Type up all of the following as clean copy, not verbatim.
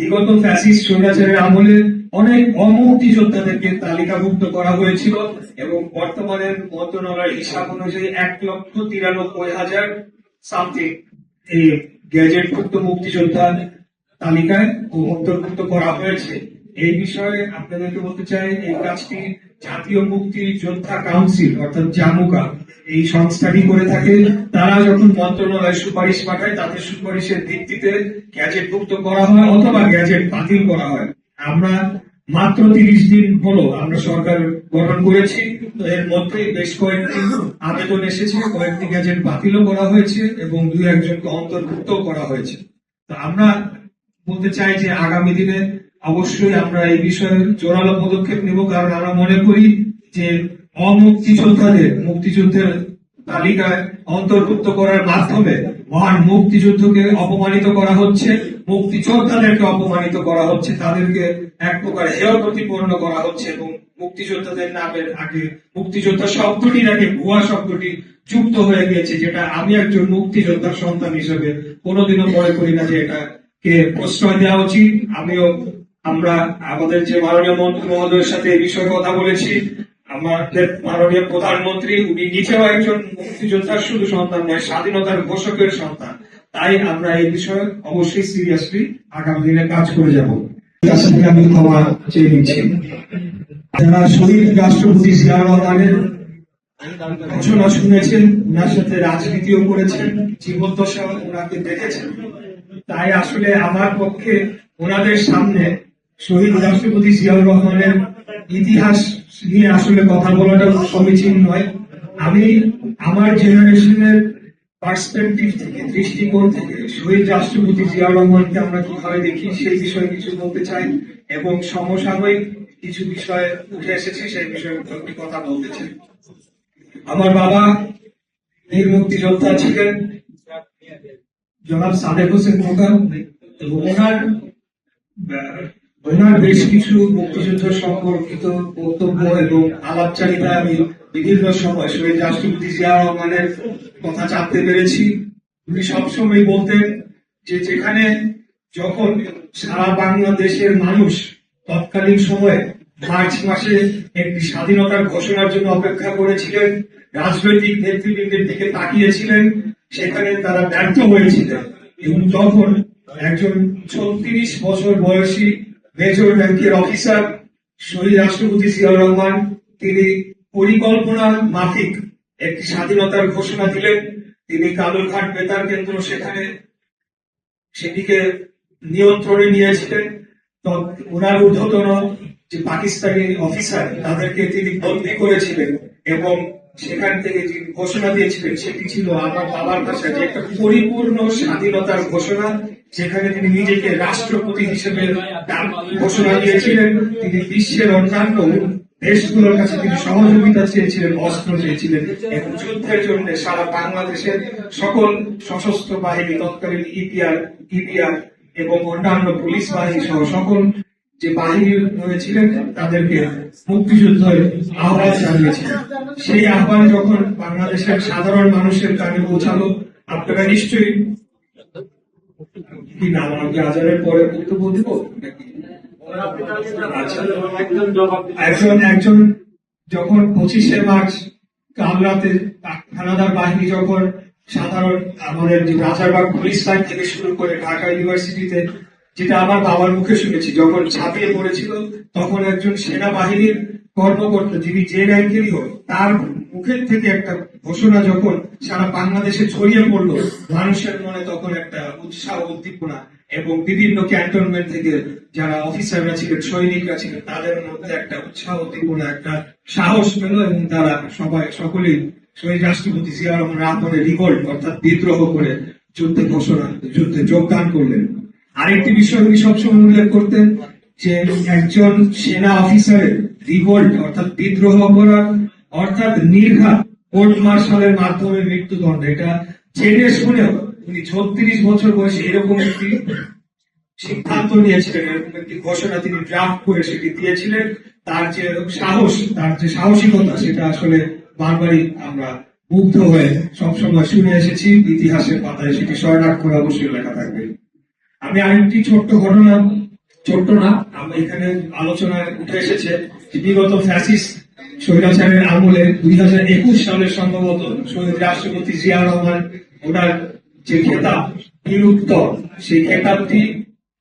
বিগত ফ্যাসিস্ট স্বৈরাচারের আমলে অনেক অমুক্তিযোদ্ধাদেরকে তালিকাভুক্ত করা হয়েছিল এবং বর্তমানের মন্ত্রণালয়ের হিসাব অনুযায়ী 1,93,000 সামথিং এই গ্যাজেটভুক্ত মুক্তিযোদ্ধা তালিকায় অন্তর্ভুক্ত করা হয়েছে। এই বিষয়ে আপনাদেরকে বলতে চাই, এই কাজটি জাতীয় মুক্তি যোদ্ধা কাউন্সিল অর্থাৎ জামুকা এই সংস্থাটি করে থাকে। তারা যখন মন্ত্রণালয় সুপারিশ পাঠায় তাদের সুপারিশের ভিত্তিতে গ্যাজেটভুক্ত করা হয় অথবা গ্যাজেট বাতিল করা হয়। আমরা মাত্র 30 দিন হলো আমরা সরকার গঠন করেছি, তো এর মধ্যে বেশ কয়েকটি আবেদন এসেছে, কয়েকটি গ্যাজেট বাতিলও করা হয়েছে এবং 2-1 জনকে অন্তর্ভুক্ত করা হয়েছে। তো আমরা বলতে চাই যে আগামী দিনে অবশ্যই আমরা এই বিষয়ে জোরালো পদক্ষেপ নেব, কারণ আমরা মনে করি যে মুক্তিযুদ্ধের তালিকায় অন্তর্ভুক্ত করার মাধ্যমে মহান মুক্তিযুদ্ধকে অপমানিত করা হচ্ছে, মুক্তিযোদ্ধাদেরকে অপমানিত করা হচ্ছে, তাদেরকে এক প্রকার হেয় প্রতিপন্ন করা হচ্ছে এবং মুক্তিযোদ্ধাদের নামের আগে মুক্তিযোদ্ধা শব্দটির আগে ভুয়া শব্দটি যুক্ত হয়ে গিয়েছে, যেটা আমি একজন মুক্তিযোদ্ধার সন্তান হিসেবে কোনোদিনও মনে করি না যে এটাকে প্রশ্রয় দেওয়া উচিত। আমরা আমাদের যে মাননীয় মন্ত্রী মহোদয়ের সাথে এই বিষয়ে কথা বলেছি। আমাদের মাননীয় প্রধানমন্ত্রী উনি নিজেও একজন মুক্তিযোদ্ধার শুধু সন্তান নয়, স্বাধীনতার ঘোষকের সন্তান। তাই আমরা এই বিষয়ে অবশ্যই সিরিয়াসলি আগামী দিনে কাজ করে যাব। আমি ক্ষমা চেয়ে নিচ্ছি। যারা শহীদ রাষ্ট্রপতি জিয়াউর রহমানের ঘোষণা শুনেছেন, ওনার সাথে রাজনীতিও করেছেন, জীবদ্দশা ওনাকে দেখেছেন, তাই আসলে আমার পক্ষে ওনাদের সামনে শহীদ রাষ্ট্রপতি জিয়াউর রহমানের ইতিহাস নিয়ে আসলে কথা বলাটা সমীচীন নয়। আমি আমার জেনারেশনের পার্সপেক্টিভ থেকে, দৃষ্টিকোণ থেকে শহীদ রাষ্ট্রপতি জিয়াউর রহমানকে আমরা কিভাবে দেখি সেই বিষয়ে কিছু বলতে চাই এবং সমসাময়িক কিছু বিষয় উঠে এসেছে সেই বিষয়ে একটি কথা বলতে চাই। আমার বাবা বীর মুক্তিযোদ্ধা ছিলেন জনাব সাদেক হোসেন মোকা, এবং ওনার বেশ কিছু মুক্তিযুদ্ধ সম্পর্কিত বক্তব্য এবং আলাপচারিতা আমি বিভিন্ন সময় শহীদ রাষ্ট্রপতি জিয়াউর রহমানের কথা জানতে পেরেছি। উনি সবসময় বলতেন যে যেখানে যখন সারা বাংলাদেশের মানুষ তৎকালীন সময়ে মার্চ মাসে একটি স্বাধীনতার ঘোষণার জন্য অপেক্ষা করেছিলেন, রাজনৈতিক নেতৃবৃন্দের দিকে তাকিয়েছিলেন, সেখানে তারা ব্যর্থ হয়েছিলেন এবং তখন একজন 36 বছর বয়সী মেজর র্যাঙ্কের অফিসার শহীদ রাষ্ট্রপতি জিয়াউর রহমান তিনি পরিকল্পনা মাফিক একটি স্বাধীনতার ঘোষণা দিলেন। তিনি কালুরঘাট বেতার কেন্দ্র সেটিকে নিয়ন্ত্রণে নিয়েছিলেন। তো ওনার ঊর্ধ্বতন যে পাকিস্তানি অফিসার তাদেরকে তিনি বন্দী করেছিলেন এবং সেখান থেকে যে ঘোষণা দিয়েছিলেন সেটি ছিল আমার বাবার ভাষায় যে একটা পরিপূর্ণ স্বাধীনতার ঘোষণা, যেখানে তিনি নিজেকে রাষ্ট্রপতি হিসেবে ঘোষণা দিয়েছিলেন। তিনি বিশ্বের অন্যান্য দেশগুলোর কাছে তিনি সহযোগিতা চেয়েছিলেন, অস্ত্র চেয়েছিলেন এবং যুদ্ধের জন্য সারা বাংলাদেশের সকল সশস্ত্র বাহিনী, তৎকালীন ইপিআর এবং অন্যান্য পুলিশ বাহিনী সহ সকল যে বাহিনী রয়েছিলেন তাদেরকে মুক্তিযুদ্ধের আহ্বান জানিয়েছিলেন। সেই আহ্বান যখন বাংলাদেশের সাধারণ মানুষের কানে পৌঁছালো, আপনারা নিশ্চয়ই কি নাম আমাকে আজারের পরে বক্তব্য দিব একজন যখন 25শে মার্চ কাল রাতে হানাদার বাহিনী যখন সাধারণ আমাদের যে রাজারবাগ পুলিশ লাইন থেকে শুরু করে ঢাকা ইউনিভার্সিটিতে, যেটা আমার বাবার মুখে শুনেছি, যখন ঝাঁপিয়ে পড়েছিল তখন একজন সেনাবাহিনীর কর্মকর্তা যিনি যে র্যাঙ্কেরই হোক তার মুখের থেকে একটা ঘোষণা যখন সারা বাংলাদেশে ছড়িয়ে পড়লো, মানুষের মনে তখন একটা উৎসাহ, উদ্দীপনা এবং বিভিন্ন ক্যান্টনমেন্ট থেকে যারা অফিসাররা ছিলেন, সৈনিকরা ছিলেন, তাদের মধ্যে একটা উৎসাহ, উদ্দীপনা, একটা সাহস পেল এবং তারা সকলেই শহীদ রাষ্ট্রপতি জিয়াউর রহমানের আহ্বানে রিভোল্ট অর্থাৎ বিদ্রোহ করে যুদ্ধে যোগদান করলেন। আরেকটি বিষয় উনি সবসময় উল্লেখ করতেন যে একজন সেনা অফিসারের রিভোল্ট অর্থাৎ বিদ্রোহ করা অর্থাৎ নির্ঘাত কোর্ট মার্শালের মাধ্যমে মৃত্যুদণ্ড, এটা জেনে শুনেও উনি 36 বছর বয়সে এরকম একটি সিদ্ধান্ত নিয়েছিলেন, এরকম একটি ঘোষণা তিনি ড্রাফট করে সেটি দিয়েছিলেন। তার যে সাহস, তার যে সাহসিকতা, সেটা আসলে বারবারই আমরা মুগ্ধ হয়ে সবসময় শুনে এসেছি। ইতিহাসের পাতায় সেটি স্বর্ণাক্ষরে অবশ্যই লেখা থাকবে। আমি আরেকটি ছোট্ট ঘটনা ছোট্ট না, আমরা এখানে আলোচনায় উঠে এসেছে যে বিগত ফ্যাসিস্ট স্বৈরাচারের আমলে 2021 সালের সম্ভবত শহীদ রাষ্ট্রপতি জিয়া রহমান ওনার যে খেতাব বীরুত্তর, সেই খেতাবটি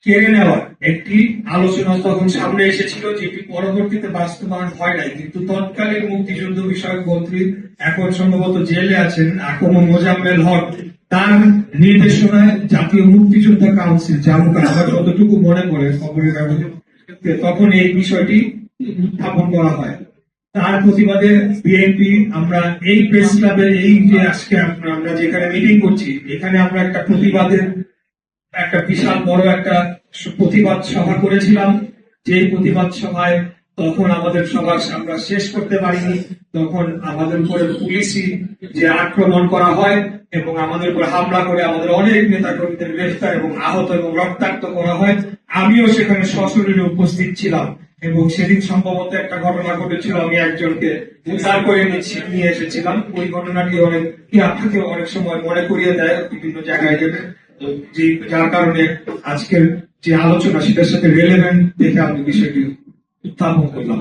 কেড়ে নেওয়ার একটি আলোচনা তখন সামনে এসেছিল, যেটি পরবর্তীতে বাস্তবায়ন হয় নাই। কিন্তু তৎকালীন মুক্তিযুদ্ধ বিষয়ক মন্ত্রী, এখন সম্ভবত জেলে আছেন, আকম মোজাম্মেল হক, তার নির্দেশনায় জাতীয় মুক্তিযোদ্ধা কাউন্সিল জামুকা, আমার যতটুকু মনে পড়ে খবরের কাগজে, তখন এই বিষয়টি উত্থাপন করা হয়। তার প্রতিবাদে বিএনপি আমরা এই প্রেস ক্লাবে, এই যে আজকে আমরা যেখানে মিটিং করছি, এখানে আমরা একটা প্রতিবাদের একটা বিশাল বড় একটা প্রতিবাদ সভা করেছিলাম। যে প্রতিবাদ সভায় তখন আমাদের সভা আমরা শেষ করতে পারিনি, তখন আমাদের উপরে পুলিশি যে আক্রমণ করা হয় এবং আমাদের উপরে হামলা করে আমাদের অনেক নেতা কর্মীদের গ্রেফতার এবং আহত এবং রক্তাক্ত করা হয়। আমিও সেখানে সশরীরে উপস্থিত ছিলাম এবং সেদিন সম্ভবত একটা ঘটনা ঘটেছিল, আমি একজনকে উদ্ধার করে নিয়ে এসেছিলাম। ওই ঘটনাটি অনেক আপনাকে অনেক সময় মনে করিয়ে দেয় বিভিন্ন জায়গায় গেলে, যে যার কারণে আজকের যে আলোচনা সেটার সাথে রেলেভেন্ট দেখে আমি বিষয়টি উত্থাপন করলাম।